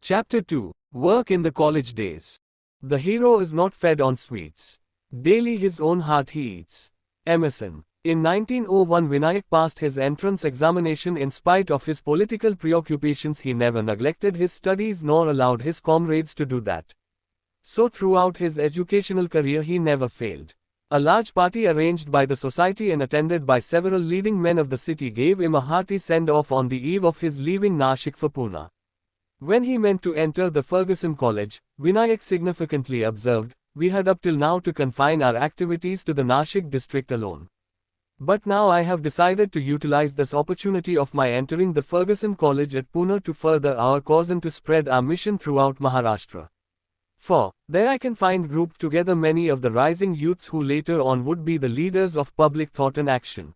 Chapter 2. Work in the College Days. The hero is not fed on sweets. Daily his own heart he eats. Emerson. In 1901 Vinayak passed his entrance examination in spite of his political preoccupations. He never neglected his studies nor allowed his comrades to do that. So throughout his educational career he never failed. A large party arranged by the society and attended by several leading men of the city gave him a hearty send-off on the eve of his leaving Nashik for Pune. When he meant to enter the Ferguson College, Vinayak significantly observed, "We had up till now to confine our activities to the Nashik district alone. But now I have decided to utilize this opportunity of my entering the Ferguson College at Pune to further our cause and to spread our mission throughout Maharashtra. For there I can find grouped together many of the rising youths who later on would be the leaders of public thought and action.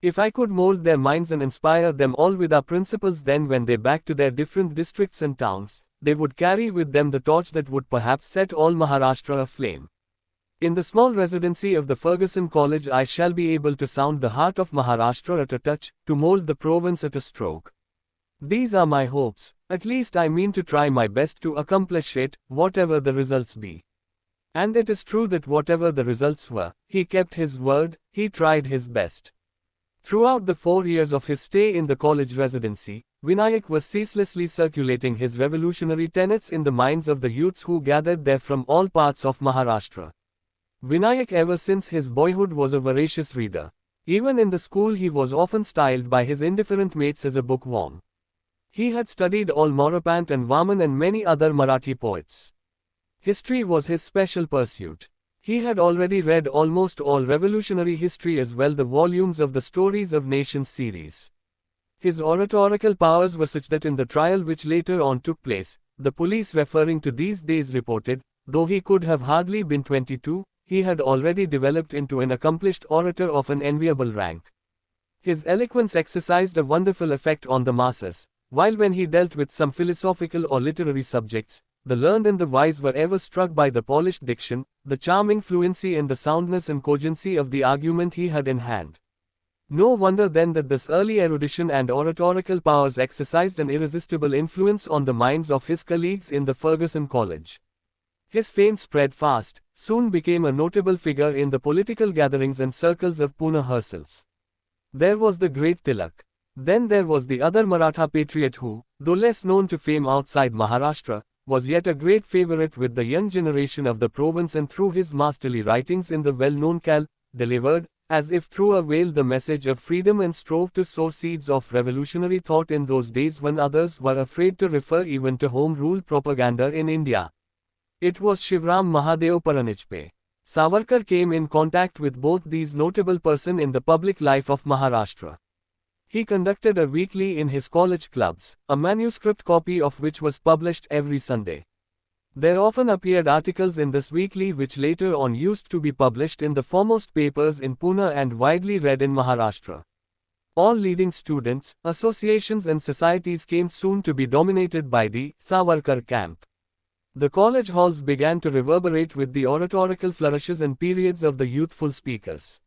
If I could mold their minds and inspire them all with our principles, then when they back to their different districts and towns, they would carry with them the torch that would perhaps set all Maharashtra aflame. In the small residency of the Ferguson College I shall be able to sound the heart of Maharashtra at a touch, to mold the province at a stroke. These are my hopes, at least I mean to try my best to accomplish it, whatever the results be." And it is true that whatever the results were, he kept his word, he tried his best. Throughout the 4 years of his stay in the college residency, Vinayak was ceaselessly circulating his revolutionary tenets in the minds of the youths who gathered there from all parts of Maharashtra. Vinayak ever since his boyhood was a voracious reader. Even in the school he was often styled by his indifferent mates as a bookworm. He had studied all Morapant and Vaman and many other Marathi poets. History was his special pursuit. He had already read almost all revolutionary history as well the volumes of the Stories of Nations series. His oratorical powers were such that in the trial which later on took place, the police referring to these days reported, though he could have hardly been 22, he had already developed into an accomplished orator of an enviable rank. His eloquence exercised a wonderful effect on the masses, while when he dealt with some philosophical or literary subjects, the learned and the wise were ever struck by the polished diction, the charming fluency and the soundness and cogency of the argument he had in hand. No wonder then that this early erudition and oratorical powers exercised an irresistible influence on the minds of his colleagues in the Ferguson College. His fame spread fast, soon became a notable figure in the political gatherings and circles of Pune herself. There was the great Tilak. Then there was the other Maratha patriot who, though less known to fame outside Maharashtra, was yet a great favorite with the young generation of the province and through his masterly writings in the well-known Kal, delivered, as if through a veil, the message of freedom and strove to sow seeds of revolutionary thought in those days when others were afraid to refer even to home rule propaganda in India. It was Shivram Mahadev Paranijpe. Savarkar came in contact with both these notable persons in the public life of Maharashtra. He conducted a weekly in his college clubs, a manuscript copy of which was published every Sunday. There often appeared articles in this weekly which later on used to be published in the foremost papers in Pune and widely read in Maharashtra. All leading students, associations and societies came soon to be dominated by the Savarkar camp. The college halls began to reverberate with the oratorical flourishes and periods of the youthful speakers.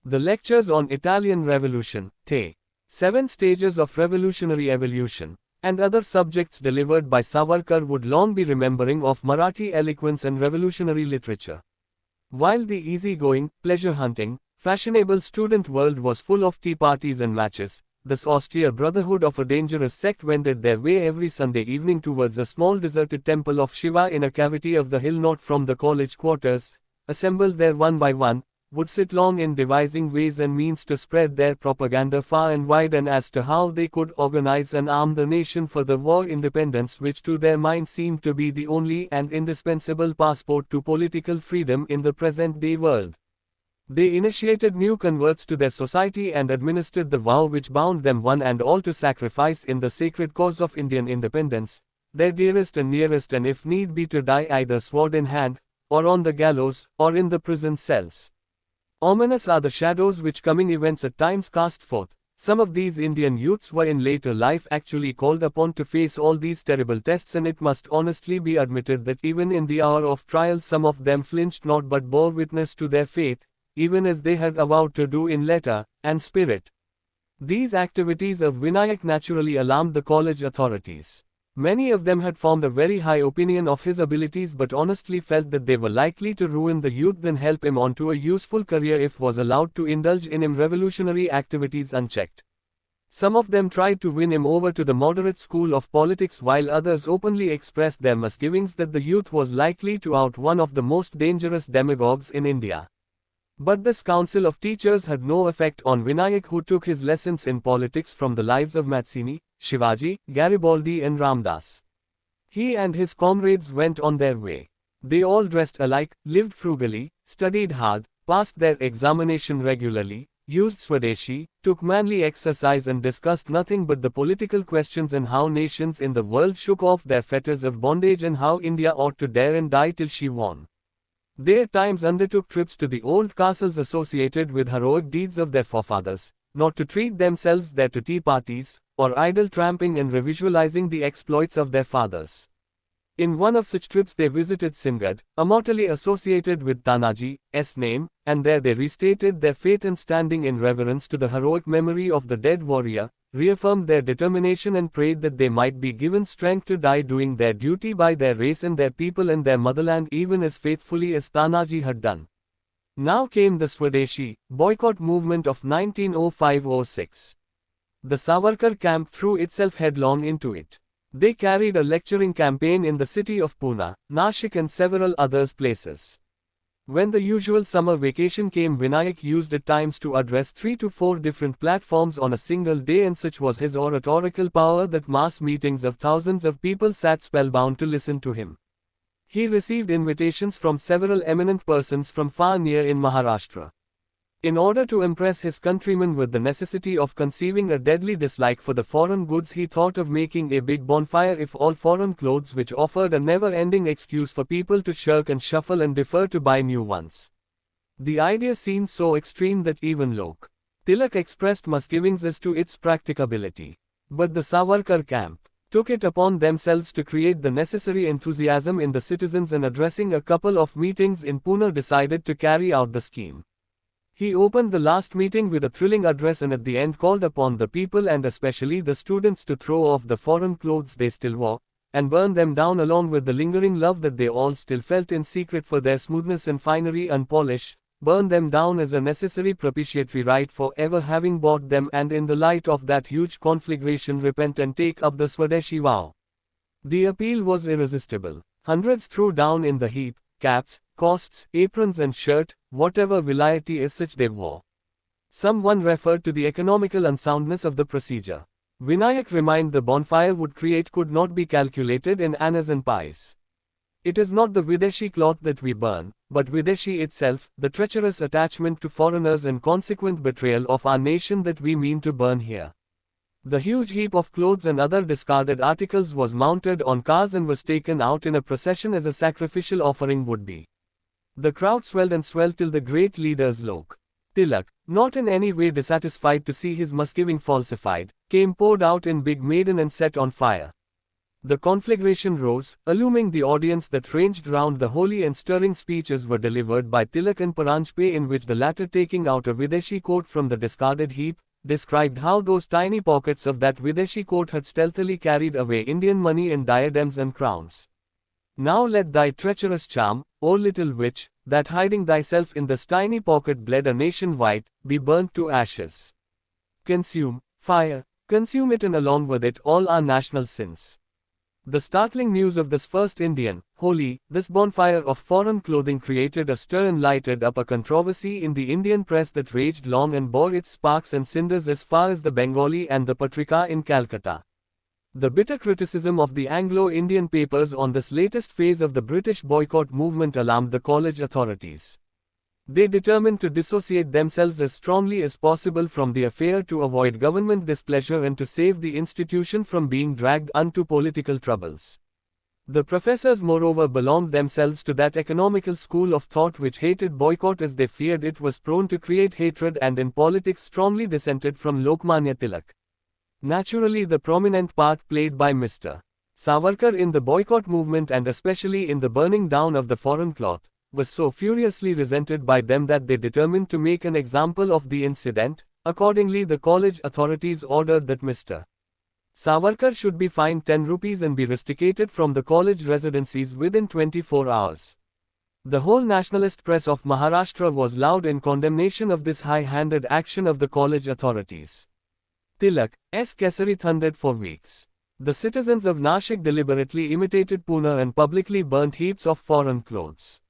The lectures on Italian Revolution, the 7 stages of revolutionary evolution, and other subjects delivered by Savarkar would long be remembering of Marathi eloquence and revolutionary literature. While the easy-going, pleasure-hunting, fashionable student world was full of tea parties and matches, this austere brotherhood of a dangerous sect wended their way every Sunday evening towards a small deserted temple of Shiva in a cavity of the hill not from the college quarters, assembled there one by one, would sit long in devising ways and means to spread their propaganda far and wide and as to how they could organize and arm the nation for the war independence which to their mind seemed to be the only and indispensable passport to political freedom in the present-day world. They initiated new converts to their society and administered the vow which bound them one and all to sacrifice in the sacred cause of Indian independence, their dearest and nearest, and if need be to die either sword in hand, or on the gallows, or in the prison cells. Ominous are the shadows which coming events at times cast forth. Some of these Indian youths were in later life actually called upon to face all these terrible tests, and it must honestly be admitted that even in the hour of trial some of them flinched not but bore witness to their faith, even as they had avowed to do in letter and spirit. These activities of Vinayak naturally alarmed the college authorities. Many of them had formed a very high opinion of his abilities but honestly felt that they were likely to ruin the youth than help him onto a useful career if was allowed to indulge in him revolutionary activities unchecked. Some of them tried to win him over to the moderate school of politics while others openly expressed their misgivings that the youth was likely to out one of the most dangerous demagogues in India. But this council of teachers had no effect on Vinayak, who took his lessons in politics from the lives of Mazzini, Shivaji, Garibaldi and Ramdas. He and his comrades went on their way. They all dressed alike, lived frugally, studied hard, passed their examination regularly, used Swadeshi, took manly exercise and discussed nothing but the political questions and how nations in the world shook off their fetters of bondage and how India ought to dare and die till she won. They at times undertook trips to the old castles associated with heroic deeds of their forefathers, not to treat themselves there to tea parties, or idle tramping and revisualizing the exploits of their fathers. In one of such trips they visited Singad, immortally associated with Tanaji's name, and there they restated their faith and standing in reverence to the heroic memory of the dead warrior, reaffirmed their determination and prayed that they might be given strength to die doing their duty by their race and their people and their motherland even as faithfully as Tanaji had done. Now came the Swadeshi boycott movement of 1905-06. The Savarkar camp threw itself headlong into it. They carried a lecturing campaign in the city of Pune, Nashik and several other places. When the usual summer vacation came, Vinayak used at times to address 3 to 4 different platforms on a single day, and such was his oratorical power that mass meetings of thousands of people sat spellbound to listen to him. He received invitations from several eminent persons from far and near in Maharashtra. In order to impress his countrymen with the necessity of conceiving a deadly dislike for the foreign goods, he thought of making a big bonfire of all foreign clothes, which offered a never-ending excuse for people to shirk and shuffle and defer to buy new ones. The idea seemed so extreme that even Lok Tilak expressed misgivings as to its practicability. But the Savarkar camp took it upon themselves to create the necessary enthusiasm in the citizens, and addressing a couple of meetings in Pune decided to carry out the scheme. He opened the last meeting with a thrilling address and at the end called upon the people and especially the students to throw off the foreign clothes they still wore, and burn them down along with the lingering love that they all still felt in secret for their smoothness and finery and polish, burn them down as a necessary propitiatory rite for ever having bought them, and in the light of that huge conflagration repent and take up the Swadeshi vow. The appeal was irresistible. Hundreds threw down in the heap caps, costs, aprons and shirt, whatever variety as such they wore. Someone referred to the economical unsoundness of the procedure. Vinayak reminded the bonfire would create could not be calculated in annas and pies. It is not the Videshi cloth that we burn, but Videshi itself, the treacherous attachment to foreigners and consequent betrayal of our nation, that we mean to burn here. The huge heap of clothes and other discarded articles was mounted on cars and was taken out in a procession as a sacrificial offering would be. The crowd swelled and swelled till the great leader's Lok Tilak, not in any way dissatisfied to see his misgiving falsified, came poured out in big maiden and set on fire. The conflagration rose, illuming the audience that ranged round the holy, and stirring speeches were delivered by Tilak and Paranjpe, in which the latter, taking out a Videshi coat from the discarded heap, described how those tiny pockets of that Videshi coat had stealthily carried away Indian money and diadems and crowns. Now let thy treacherous charm, O little witch, that hiding thyself in this tiny pocket bled a nation white, be burnt to ashes. Consume, fire, consume it, and along with it all our national sins. The startling news of this first Indian, holy, this bonfire of foreign clothing created a stir and lighted up a controversy in the Indian press that raged long and bore its sparks and cinders as far as the Bengali and the Patrika in Calcutta. The bitter criticism of the Anglo-Indian papers on this latest phase of the British boycott movement alarmed the college authorities. They determined to dissociate themselves as strongly as possible from the affair to avoid government displeasure and to save the institution from being dragged into political troubles. The professors moreover belonged themselves to that economical school of thought which hated boycott as they feared it was prone to create hatred, and in politics strongly dissented from Lokmanya Tilak. Naturally, the prominent part played by Mr. Savarkar in the boycott movement, and especially in the burning down of the foreign cloth, was so furiously resented by them that they determined to make an example of the incident. Accordingly, the college authorities ordered that Mr. Savarkar should be fined 10 rupees and be rusticated from the college residencies within 24 hours. The whole nationalist press of Maharashtra was loud in condemnation of this high-handed action of the college authorities. Tilak's Kesari thundered for weeks. The citizens of Nashik deliberately imitated Pune and publicly burnt heaps of foreign clothes.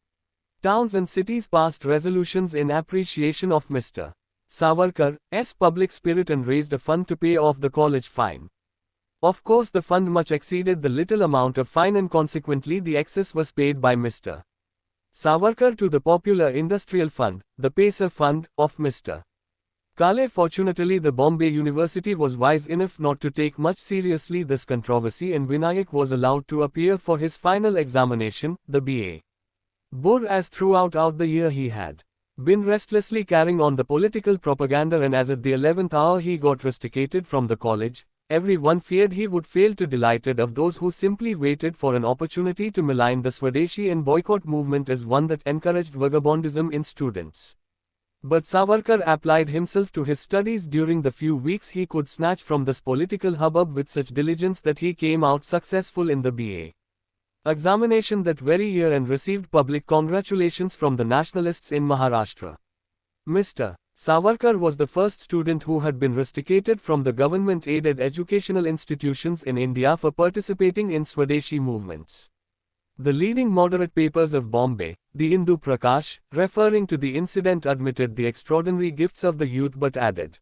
Towns and cities passed resolutions in appreciation of Mr. Savarkar's public spirit and raised a fund to pay off the college fine. Of course, the fund much exceeded the little amount of fine and consequently the excess was paid by Mr. Savarkar to the Popular Industrial Fund, the Paisa Fund, of Mr. Kale. Fortunately, the Bombay University was wise enough not to take much seriously this controversy and Vinayak was allowed to appear for his final examination, the B.A. Board, as throughout the year he had been restlessly carrying on the political propaganda, and as at the 11th hour he got rusticated from the college. Everyone feared he would fail to delighted of those who simply waited for an opportunity to malign the Swadeshi and boycott movement as one that encouraged vagabondism in students. But Savarkar applied himself to his studies during the few weeks he could snatch from this political hubbub with such diligence that he came out successful in the B.A. examination that very year and received public congratulations from the nationalists in Maharashtra. Mr. Savarkar was the first student who had been rusticated from the government-aided educational institutions in India for participating in Swadeshi movements. The leading moderate papers of Bombay, the Hindu Prakash, referring to the incident admitted the extraordinary gifts of the youth but added,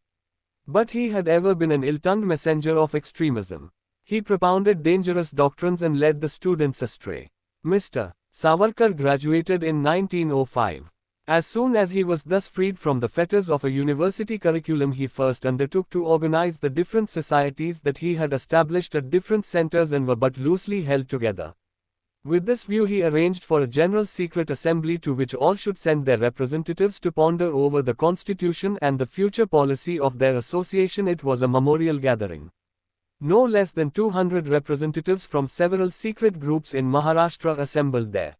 "But he had ever been an ill-tongued messenger of extremism. He propounded dangerous doctrines and led the students astray." Mr. Savarkar graduated in 1905. As soon as he was thus freed from the fetters of a university curriculum, he first undertook to organize the different societies that he had established at different centers and were but loosely held together. With this view he arranged for a general secret assembly to which all should send their representatives to ponder over the constitution and the future policy of their association. It was a memorial gathering. No less than 200 representatives from several secret groups in Maharashtra assembled there.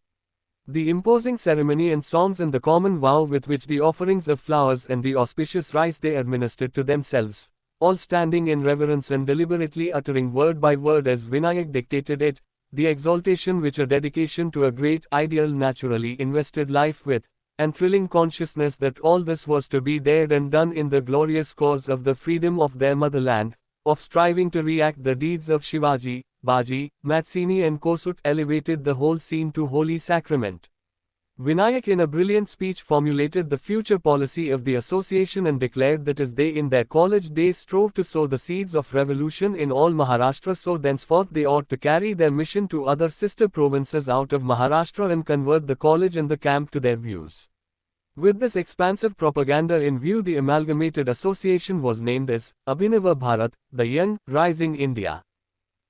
The imposing ceremony and songs and the common vow with which the offerings of flowers and the auspicious rice they administered to themselves, all standing in reverence and deliberately uttering word by word as Vinayak dictated it, the exaltation which a dedication to a great ideal naturally invested life with, and thrilling consciousness that all this was to be dared and done in the glorious cause of the freedom of their motherland, of striving to re-act the deeds of Shivaji, Baji, Matsini and Kosut, elevated the whole scene to holy sacrament. Vinayak in a brilliant speech formulated the future policy of the association and declared that as they in their college days strove to sow the seeds of revolution in all Maharashtra, so thenceforth they ought to carry their mission to other sister provinces out of Maharashtra and convert the college and the camp to their views. With this expansive propaganda in view, the amalgamated association was named as Abhinava Bharat, the Young, Rising India.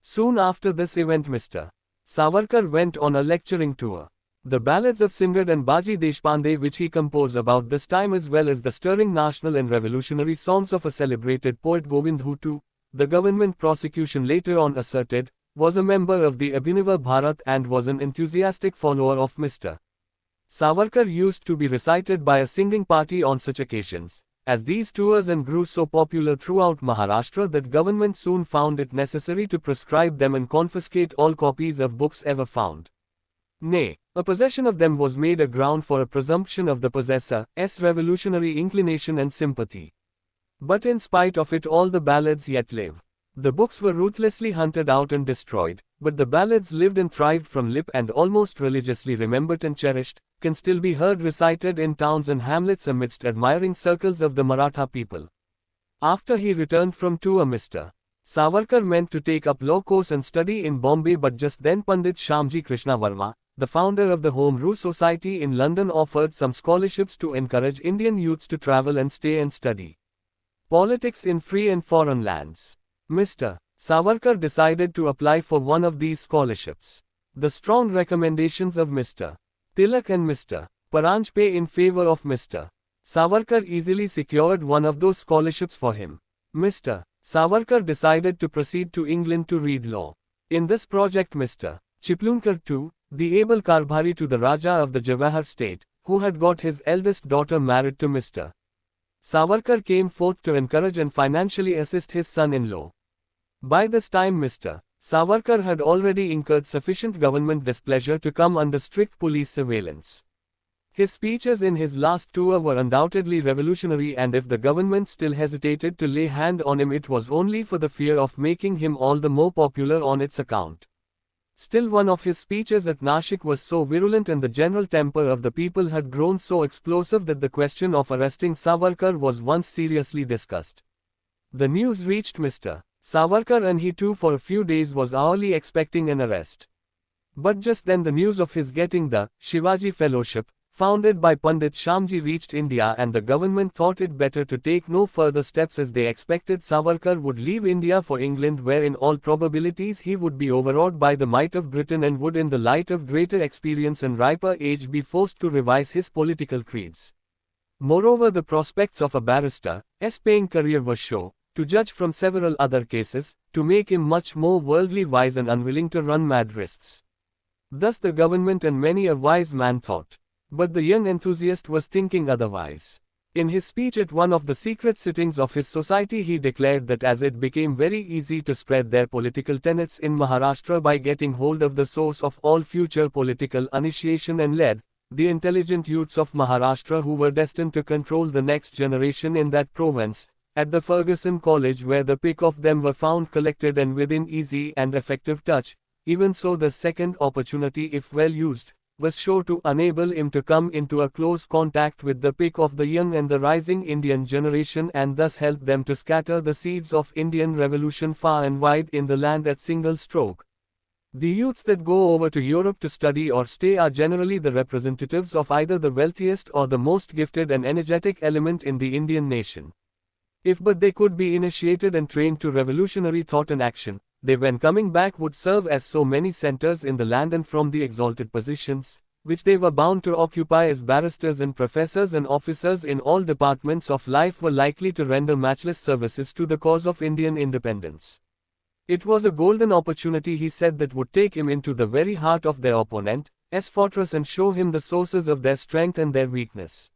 Soon after this event Mr. Savarkar went on a lecturing tour. The ballads of Singad and Baji Deshpande which he composed about this time, as well as the stirring national and revolutionary songs of a celebrated poet Govind, who too, the government prosecution later on asserted, was a member of the Abhinava Bharat and was an enthusiastic follower of Mr. Savarkar, used to be recited by a singing party on such occasions. As these tours and grew so popular throughout Maharashtra that government soon found it necessary to proscribe them and confiscate all copies of books ever found. Nay, a possession of them was made a ground for a presumption of the possessor's revolutionary inclination and sympathy. But in spite of it all the ballads yet live. The books were ruthlessly hunted out and destroyed, but the ballads lived and thrived from lip and almost religiously remembered and cherished, can still be heard recited in towns and hamlets amidst admiring circles of the Maratha people. After he returned from tour, Mr. Savarkar meant to take up law course and study in Bombay, but just then Pandit Shyamji Krishna Varma, the founder of the Home Rule Society in London, offered some scholarships to encourage Indian youths to travel and stay and study politics in free and foreign lands. Mr. Savarkar decided to apply for one of these scholarships. The strong recommendations of Mr. Tilak and Mr. Paranjpe in favor of Mr. Savarkar easily secured one of those scholarships for him. Mr. Savarkar decided to proceed to England to read law. In this project Mr. Chitragupt too, the able Karbhari to the Raja of the Jawahar state, who had got his eldest daughter married to Mr. Savarkar, came forth to encourage and financially assist his son-in-law. By this time Mr. Savarkar had already incurred sufficient government displeasure to come under strict police surveillance. His speeches in his last tour were undoubtedly revolutionary, and if the government still hesitated to lay hand on him, it was only for the fear of making him all the more popular on its account. Still, one of his speeches at Nashik was so virulent and the general temper of the people had grown so explosive that the question of arresting Savarkar was once seriously discussed. The news reached Mr. Savarkar, and he too for a few days was hourly expecting an arrest. But just then the news of his getting the Shivaji Fellowship, founded by Pandit Shamji, reached India, and the government thought it better to take no further steps, as they expected Savarkar would leave India for England, where in all probabilities he would be overawed by the might of Britain and would, in the light of greater experience and riper age, be forced to revise his political creeds. Moreover, the prospects of a barrister's paying career were sure, to judge from several other cases, to make him much more worldly wise and unwilling to run mad risks. Thus the government and many a wise man thought. But the young enthusiast was thinking otherwise. In his speech at one of the secret sittings of his society, he declared that as it became very easy to spread their political tenets in Maharashtra by getting hold of the source of all future political initiation and led the intelligent youths of Maharashtra who were destined to control the next generation in that province, at the Ferguson College where the pick of them were found collected and within easy and effective touch, even so the second opportunity, if well used, was sure to enable him to come into a close contact with the pick of the young and the rising Indian generation, and thus help them to scatter the seeds of Indian revolution far and wide in the land at single stroke. The youths that go over to Europe to study or stay are generally the representatives of either the wealthiest or the most gifted and energetic element in the Indian nation. If but they could be initiated and trained to revolutionary thought and action, they when coming back would serve as so many centers in the land, and from the exalted positions, which they were bound to occupy as barristers and professors and officers in all departments of life, were likely to render matchless services to the cause of Indian independence. It was a golden opportunity, he said, that would take him into the very heart of their opponent's fortress and show him the sources of their strength and their weakness.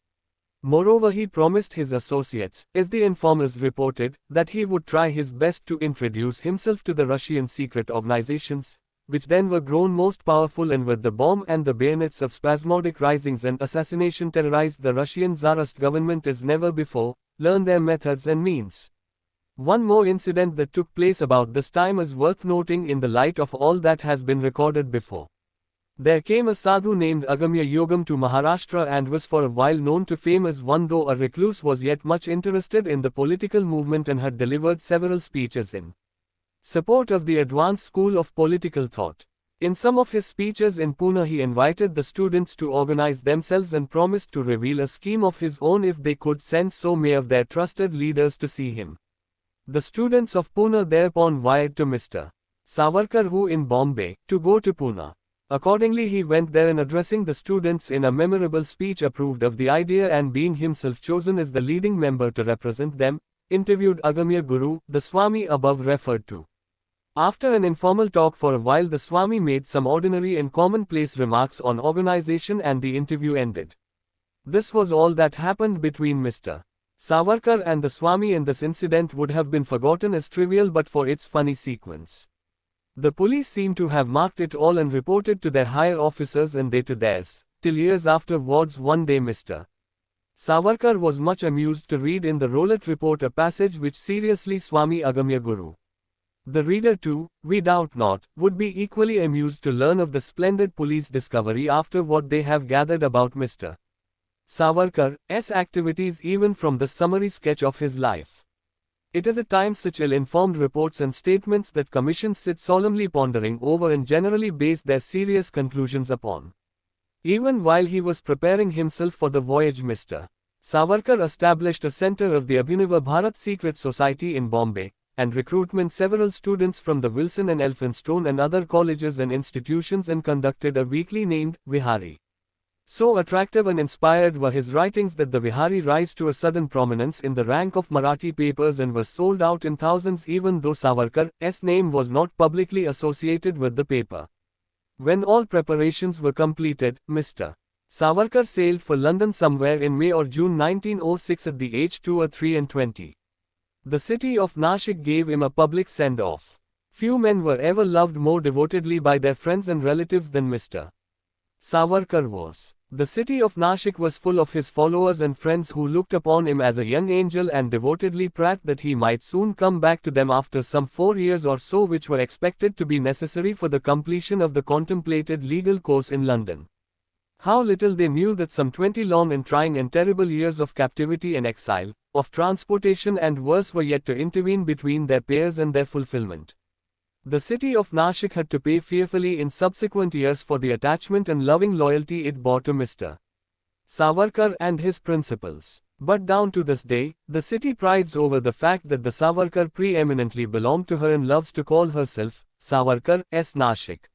Moreover, he promised his associates, as the informers reported, that he would try his best to introduce himself to the Russian secret organizations, which then were grown most powerful and with the bomb and the bayonets of spasmodic risings and assassination terrorized the Russian Tsarist government as never before, learn their methods and means. One more incident that took place about this time is worth noting in the light of all that has been recorded before. There came a sadhu named Agamya Yogam to Maharashtra and was for a while known to fame as one, though a recluse, was yet much interested in the political movement and had delivered several speeches in support of the advanced school of political thought. In some of his speeches in Pune, he invited the students to organize themselves and promised to reveal a scheme of his own if they could send so many of their trusted leaders to see him. The students of Pune thereupon wired to Mr. Savarkar, who in Bombay, to go to Pune. Accordingly, he went there and, addressing the students in a memorable speech, approved of the idea, and being himself chosen as the leading member to represent them, interviewed Agamya Guru, the Swami above referred to. After an informal talk for a while, the Swami made some ordinary and commonplace remarks on organization and the interview ended. This was all that happened between Mr. Savarkar and the Swami, and this incident would have been forgotten as trivial but for its funny sequence. The police seem to have marked it all and reported to their higher officers and they to theirs, till years afterwards. One day Mr. Savarkar was much amused to read in the Roulette report a passage which seriously Swami Agamya Guru. The reader too, we doubt not, would be equally amused to learn of the splendid police discovery after what they have gathered about Mr. Savarkar's activities, even from the summary sketch of his life. It is at times such ill-informed reports and statements that commissions sit solemnly pondering over and generally base their serious conclusions upon. Even while he was preparing himself for the voyage, Mr. Savarkar established a center of the Abhinava Bharat Secret Society in Bombay, and recruitment several students from the Wilson and Elphinstone and other colleges and institutions, and conducted a weekly named Vihari. So attractive and inspired were his writings that the Vihari rise to a sudden prominence in the rank of Marathi papers and was sold out in thousands, even though Savarkar's name was not publicly associated with the paper. When all preparations were completed, Mr. Savarkar sailed for London somewhere in May or June 1906 at the age 23. The city of Nashik gave him a public send-off. Few men were ever loved more devotedly by their friends and relatives than Mr. Savarkar was. The city of Nashik was full of his followers and friends who looked upon him as a young angel and devotedly prayed that he might soon come back to them after some 4 years or so, which were expected to be necessary for the completion of the contemplated legal course in London. How little they knew that some 20 long and trying and terrible years of captivity and exile, of transportation and worse, were yet to intervene between their prayers and their fulfillment. The city of Nashik had to pay fearfully in subsequent years for the attachment and loving loyalty it bore to Mr. Savarkar and his principles. But down to this day, the city prides over the fact that the Savarkar preeminently belonged to her and loves to call herself Savarkar S. Nashik.